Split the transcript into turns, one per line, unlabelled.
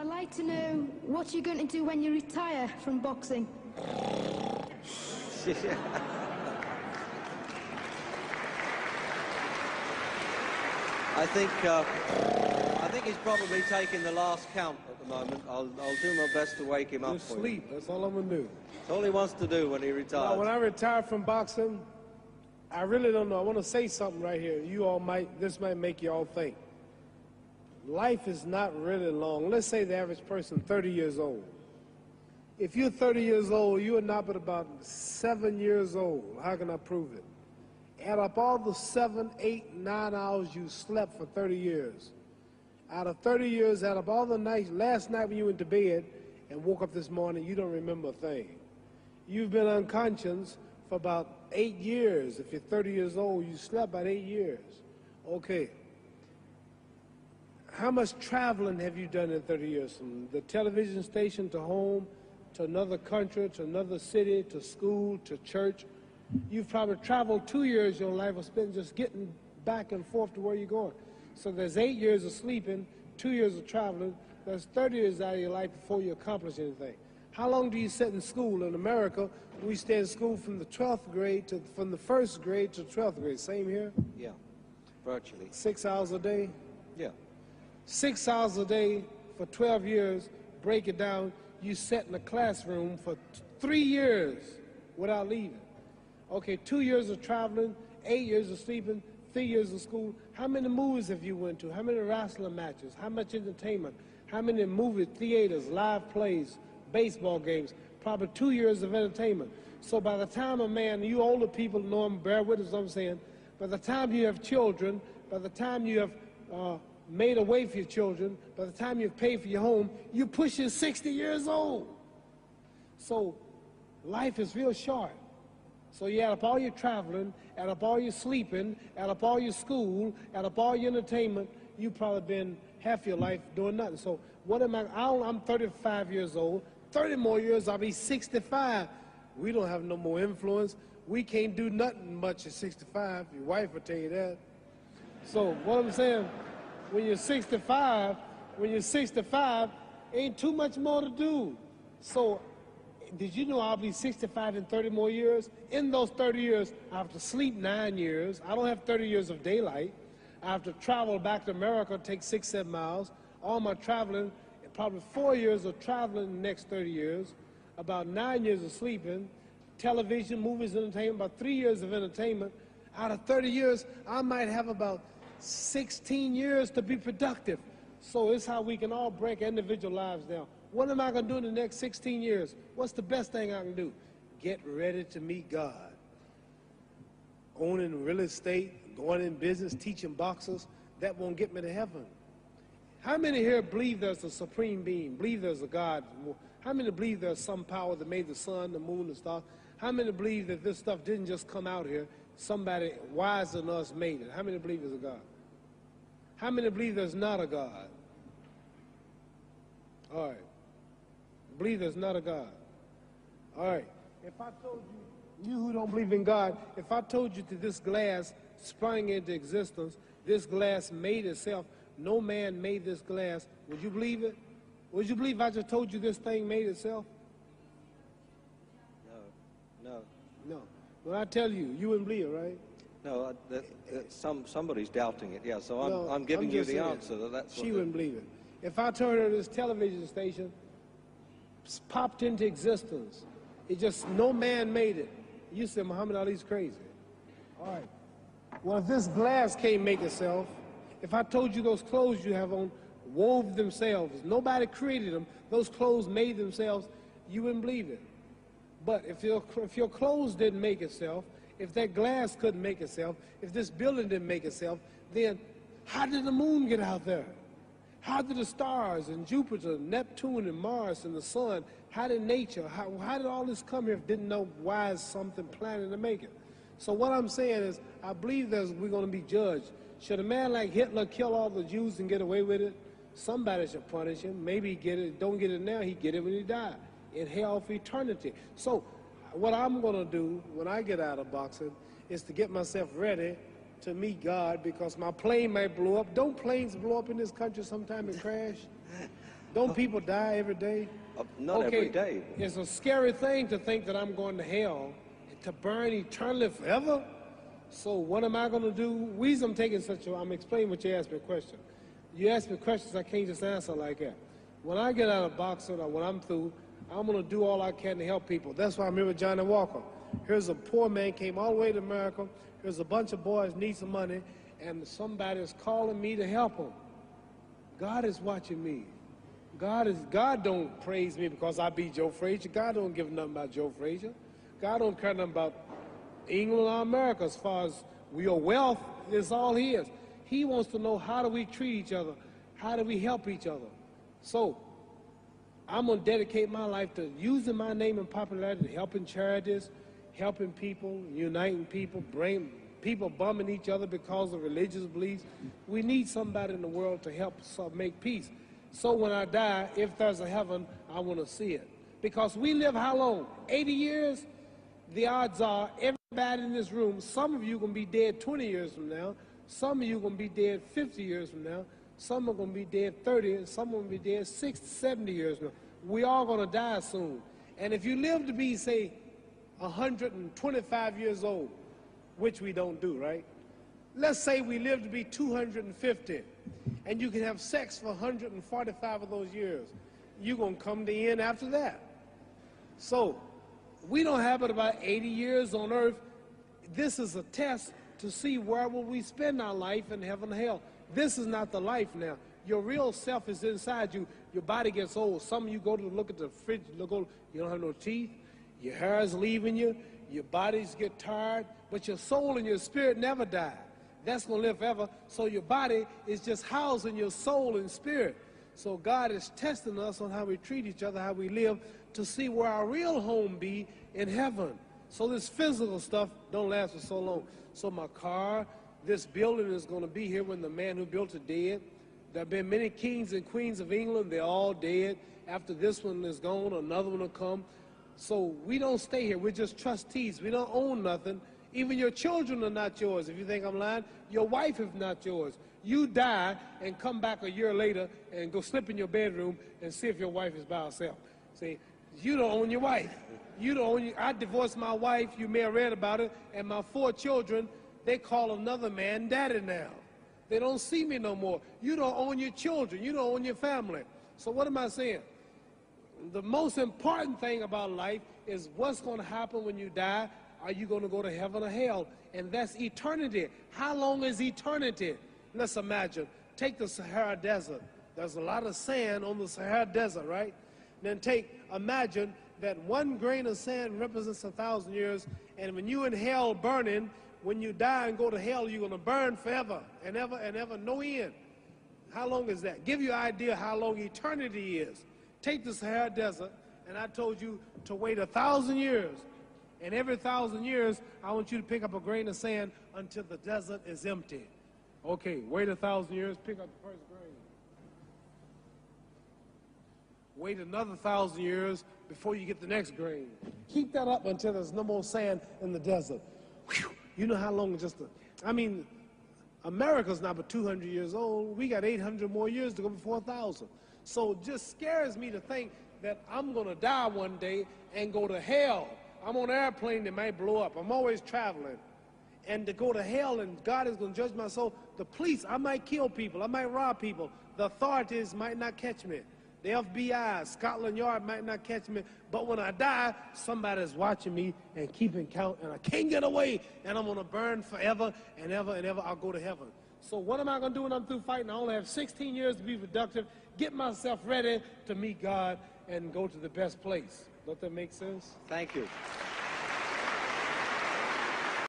I'd like to know what you're going to do when you retire from boxing.
I think he's probably taking the last count at the moment. I'll do my best to wake him up
Just
for
sleep.
you.
That's all I'm going to do.
That's all he wants to do when he retires.
Now, when I retire from boxing, I really don't know. I want to say something right here. This might make you all think. Life is not really long. Let's say the average person, 30 years old. If you're 30 years old, you are not but about 7 years old. How can I prove it? Add up all the 7, 8, 9 hours you slept for 30 years. Out of 30 years, add up all the nights, last night when you went to bed and woke up this morning, you don't remember a thing. You've been unconscious for about 8 years. If you're 30 years old, you slept about 8 years. Okay. How much traveling have you done in 30 years? From the television station to home, to another country, to another city, to school, to church. You've probably traveled 2 years your life was spent just getting back and forth to where you're going. So there's 8 years of sleeping, 2 years of traveling. There's 30 years out of your life before you accomplish anything. How long do you sit in school? In America, we stay in school from the 12th grade from the 1st grade to 12th grade. Same here?
Yeah, virtually.
6 hours a day?
Yeah.
6 hours a day for 12 years, break it down, you sat in the classroom for 3 years without leaving. Okay, 2 years of traveling, 8 years of sleeping, 3 years of school. How many movies have you went to? How many wrestling matches? How much entertainment? How many movie theaters, live plays, baseball games? Probably 2 years of entertainment. So by the time a man, you older people know him, bear with us what I'm saying, by the time you have children, by the time you have made a way for your children, by the time you've paid for your home, you're pushing 60 years old. So life is real short. So you add up all your traveling, add up all your sleeping, add up all your school, add up all your entertainment, you've probably been half your life doing nothing. So what am I'm 35 years old, 30 more years, I'll be 65. We don't have no more influence. We can't do nothing much at 65. Your wife will tell you that. So what I'm saying, when you're 65, ain't too much more to do. So did you know I'll be 65 in 30 more years? In those 30 years, I have to sleep 9 years. I don't have 30 years of daylight. I have to travel back to America, take 6, 7 miles. All my traveling, probably 4 years of traveling in the next 30 years, about 9 years of sleeping, television, movies, entertainment, about 3 years of entertainment. Out of 30 years, I might have about 16 years to be productive. So it's how we can all break individual lives down. What am I going to do in the next 16 years? What's the best thing I can do? Get ready to meet God. Owning real estate, going in business, teaching boxers, that won't get me to heaven. How many here believe there's a supreme being, believe there's a God? How many believe there's some power that made the sun, the moon, the stars? How many believe that this stuff didn't just come out here? Somebody wiser than us made it. How many believe there's a God? How many believe there's not a God? All right. Believe there's not a God. All right. If I told you, you who don't believe in God, if I told you that this glass sprang into existence, this glass made itself, no man made this glass, would you believe it? Would you believe I just told you this thing made itself?
No.
No. When I tell you, you wouldn't believe it, right?
No, somebody's doubting it, yeah, so I'm giving you the answer. That's
she wouldn't believe it. If I told her this television station popped into existence, it just, no man made it, you said Muhammad Ali's crazy. All right. Well, if this glass can't make itself, if I told you those clothes you have on wove themselves, nobody created them, those clothes made themselves, you wouldn't believe it. But if your clothes didn't make itself, if that glass couldn't make itself, if this building didn't make itself, then how did the moon get out there? How did the stars and Jupiter, Neptune and Mars and the sun, how did nature, how did all this come here if didn't know why is something planning to make it? So what I'm saying is, I believe we're going to be judged. Should a man like Hitler kill all the Jews and get away with it? Somebody should punish him. Maybe he get it, don't get it now, he get it when he died, in hell for eternity. So what I'm going to do when I get out of boxing is to get myself ready to meet God, because my plane might blow up. Don't planes blow up in this country sometime and crash? Don't people die every day?
Not every day.
It's a scary thing to think that I'm going to hell, to burn eternally forever. So what am I going to do? Reason I'm taking I'm explaining what you asked me a question. You ask me questions I can't just answer like that. When I get out of boxing or when I'm through, I'm going to do all I can to help people. That's why I'm here with Johnny Walker. Here's a poor man, came all the way to America. Here's a bunch of boys need some money, and somebody is calling me to help them. God is watching me. God don't praise me because I beat Joe Frazier. God don't give nothing about Joe Frazier. God don't care nothing about England or America as far as your wealth is all his. He wants to know, how do we treat each other? How do we help each other? So I'm going to dedicate my life to using my name and popularity, helping charities, helping people, uniting people, bring people bumming each other because of religious beliefs. We need somebody in the world to help us make peace. So when I die, if there's a heaven, I want to see it. Because we live how long? 80 years? The odds are everybody in this room, some of you are going to be dead 20 years from now. Some of you are going to be dead 50 years from now. Some are going to be dead 30, and some are going to be dead 60, 70 years from now. We all going to die soon. And if you live to be, say, 125 years old, which we don't do, right? Let's say we live to be 250, and you can have sex for 145 of those years. You're going to come to the end after that. So we don't have but about 80 years on earth. This is a test to see where will we spend our life in heaven or hell. This is not the life now. Your real self is inside you. Your body gets old. Some of you go to look at the fridge, you don't have no teeth. Your hair is leaving you. Your bodies get tired. But your soul and your spirit never die. That's going to live forever. So your body is just housing your soul and spirit. So God is testing us on how we treat each other, how we live, to see where our real home be in heaven. So this physical stuff don't last for so long. So my car, this building is going to be here when the man who built it dead. There have been many kings and queens of England. They're all dead. After this one is gone, another one will come. So we don't stay here. We're just trustees. We don't own nothing. Even your children are not yours. If you think I'm lying, your wife is not yours. You die and come back a year later and go slip in your bedroom and see if your wife is by herself. See, you don't own your wife. You don't own I divorced my wife. You may have read about it. And my 4 children, they call another man daddy now. They don't see me no more. You don't own your children. You don't own your family. So what am I saying? The most important thing about life is what's going to happen when you die. Are you going to go to heaven or hell? And that's eternity. How long is eternity? Let's imagine. Take the Sahara Desert. There's a lot of sand on the Sahara Desert, right? Then imagine that 1 grain of sand represents 1,000 years, and when you're in hell burning, when you die and go to hell, you're going to burn forever and ever, no end. How long is that? Give you an idea how long eternity is. Take the Sahara Desert, and I told you to wait 1,000 years. And every 1,000 years, I want you to pick up a grain of sand until the desert is empty. Okay, wait 1,000 years, pick up the first grain. Wait another 1,000 years before you get the next grain. Keep that up until there's no more sand in the desert. Whew. You know how long America's not but 200 years old. We got 800 more years to go before 1,000. So it just scares me to think that I'm going to die one day and go to hell. I'm on an airplane that might blow up. I'm always traveling. And to go to hell and God is going to judge my soul. The police, I might kill people. I might rob people. The authorities might not catch me. The FBI, Scotland Yard might not catch me. But when I die, somebody's watching me and keeping count. And I can't get away. And I'm going to burn forever and ever and ever. I'll go to heaven. So what am I going to do when I'm through fighting? I only have 16 years to be productive. Get myself ready to meet God and go to the best place. Don't that make sense?
Thank you.